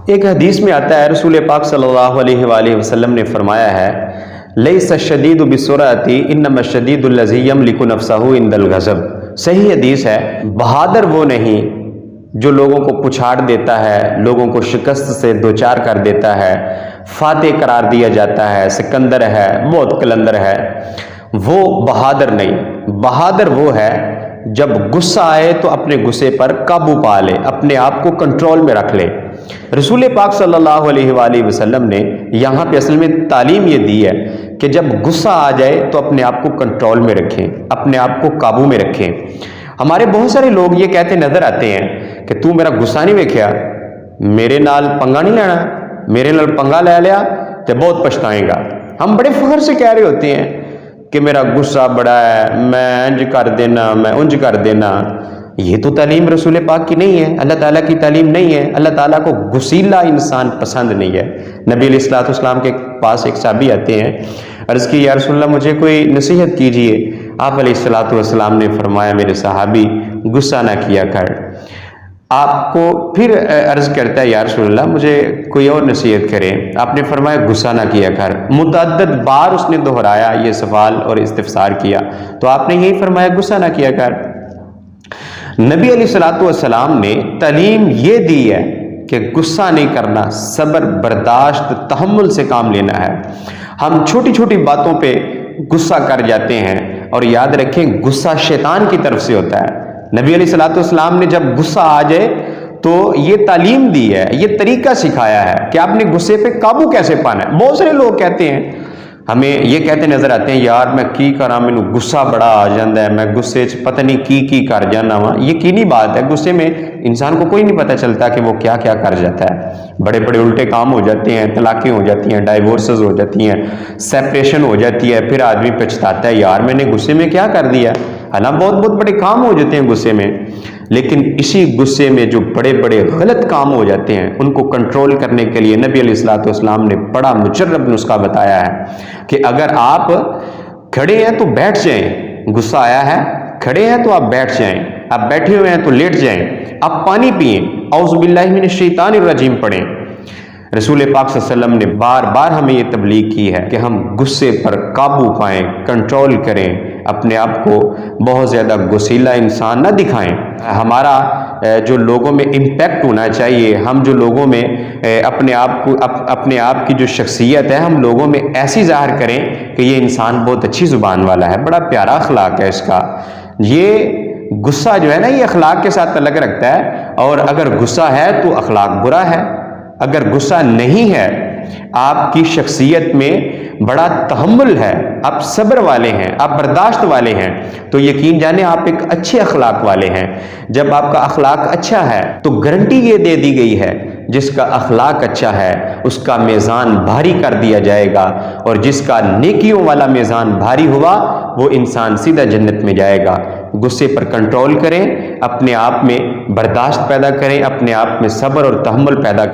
ایک حدیث میں آتا ہے رسول پاک صلی اللہ علیہ وآلہ وسلم نے فرمایا ہے لیس الشدید بالسرعۃ انما الشدید الذی یملک نفسہ عند الغضب۔ صحیح حدیث ہے، بہادر وہ نہیں جو لوگوں کو پچھاڑ دیتا ہے، لوگوں کو شکست سے دوچار کر دیتا ہے، فاتح قرار دیا جاتا ہے، سکندر ہے، بہت قلندر ہے، وہ بہادر نہیں۔ بہادر وہ ہے جب غصہ آئے تو اپنے غصے پر قابو پا لے، اپنے آپ کو کنٹرول میں رکھ لے۔ رسول پاک صلی اللہ علیہ وآلہ وسلم نے یہاں پہ اصل میں تعلیم یہ دی ہے کہ جب غصہ آ جائے تو اپنے آپ کو کنٹرول میں رکھیں، اپنے آپ کو قابو میں رکھیں۔ ہمارے بہت سارے لوگ یہ کہتے نظر آتے ہیں کہ تو میرا غصہ نہیں ویکھیا، میرے نال پنگا نہیں لینا، میرے نال پنگا لے لیا تو بہت پچھتائیں گا۔ ہم بڑے فخر سے کہہ رہے ہوتے ہیں کہ میرا غصہ بڑا ہے، میں انج کر دینا، میں انج کر دینا۔ یہ تو تعلیم رسول پاک کی نہیں ہے، اللہ تعالیٰ کی تعلیم نہیں ہے۔ اللہ تعالیٰ کو غصیلا انسان پسند نہیں ہے۔ نبی علیہ الصلوۃ والسلام کے پاس ایک صحابی آتے ہیں، عرض کی یا رسول اللہ مجھے کوئی نصیحت کیجئے۔ آپ علیہ الصلوۃ والسلام نے فرمایا میرے صحابی غصہ نہ کیا کر۔ آپ کو پھر عرض کرتا ہے یا رسول اللہ مجھے کوئی اور نصیحت کرے۔ آپ نے فرمایا غصہ نہ کیا کر۔ متعدد بار اس نے دہرایا یہ سوال اور استفسار کیا تو آپ نے یہی فرمایا غصہ نہ کیا کر۔ نبی علیہ الصلوۃ والسلام نے تعلیم یہ دی ہے کہ غصہ نہیں کرنا، صبر، برداشت، تحمل سے کام لینا ہے۔ ہم چھوٹی چھوٹی باتوں پہ غصہ کر جاتے ہیں، اور یاد رکھیں غصہ شیطان کی طرف سے ہوتا ہے۔ نبی علیہ الصلوۃ والسلام نے جب غصہ آ جائے تو یہ تعلیم دی ہے، یہ طریقہ سکھایا ہے کہ آپ نے غصے پہ قابو کیسے پانا ہے۔ بہت سارے لوگ کہتے ہیں، ہمیں یہ کہتے نظر آتے ہیں یار میں کی کراں مینوں غصہ بڑا آ جاندا ہے، میں غصے چ پتہ نہیں کی کر جانا وا۔ یقینی بات ہے غصے میں انسان کو کوئی نہیں پتہ چلتا کہ وہ کیا کیا کر جاتا ہے۔ بڑے بڑے الٹے کام ہو جاتے ہیں، طلاقیں ہو جاتی ہیں، ڈائیورسز ہو جاتی ہیں، سیپریشن ہو جاتی ہے، پھر آدمی پچھتاتا ہے یار میں نے غصے میں کیا کر دیا۔ حالانکہ بہت بہت بڑے کام ہو جاتے ہیں غصے میں، لیکن اسی غصے میں جو بڑے بڑے غلط کام ہو جاتے ہیں ان کو کنٹرول کرنے کے لیے نبی علیہ الصلوۃ والسلام نے بڑا مجرب نسخہ بتایا ہے کہ اگر آپ کھڑے ہیں تو بیٹھ جائیں، غصہ آیا ہے، کھڑے ہیں تو آپ بیٹھ جائیں، آپ بیٹھے ہوئے ہیں تو لیٹ جائیں، آپ پانی پئیں، اعوذ باللہ من الشیطان الرجیم پڑھیں۔ رسول پاک صلی اللہ علیہ وسلم نے بار بار ہمیں یہ تبلیغ کی ہے کہ ہم غصے پر قابو پائیں، کنٹرول کریں، اپنے آپ کو بہت زیادہ غصیلا انسان نہ دکھائیں۔ ہمارا جو لوگوں میں امپیکٹ ہونا چاہیے، ہم جو لوگوں میں اپنے آپ کی جو شخصیت ہے ہم لوگوں میں ایسی ظاہر کریں کہ یہ انسان بہت اچھی زبان والا ہے، بڑا پیارا اخلاق ہے اس کا۔ یہ غصہ جو ہے نا یہ اخلاق کے ساتھ تعلق رکھتا ہے، اور اگر غصہ ہے تو اخلاق برا ہے۔ اگر غصہ نہیں ہے، آپ کی شخصیت میں بڑا تحمل ہے، آپ صبر والے ہیں، آپ برداشت والے ہیں، تو یقین جانے آپ ایک اچھے اخلاق والے ہیں۔ جب آپ کا اخلاق اچھا ہے تو گارنٹی یہ دے دی گئی ہے جس کا اخلاق اچھا ہے اس کا میزان بھاری کر دیا جائے گا، اور جس کا نیکیوں والا میزان بھاری ہوا وہ انسان سیدھا جنت میں جائے گا۔ غصے پر کنٹرول کریں، اپنے آپ میں برداشت پیدا کریں، اپنے آپ میں صبر اور تحمل پیدا کریں۔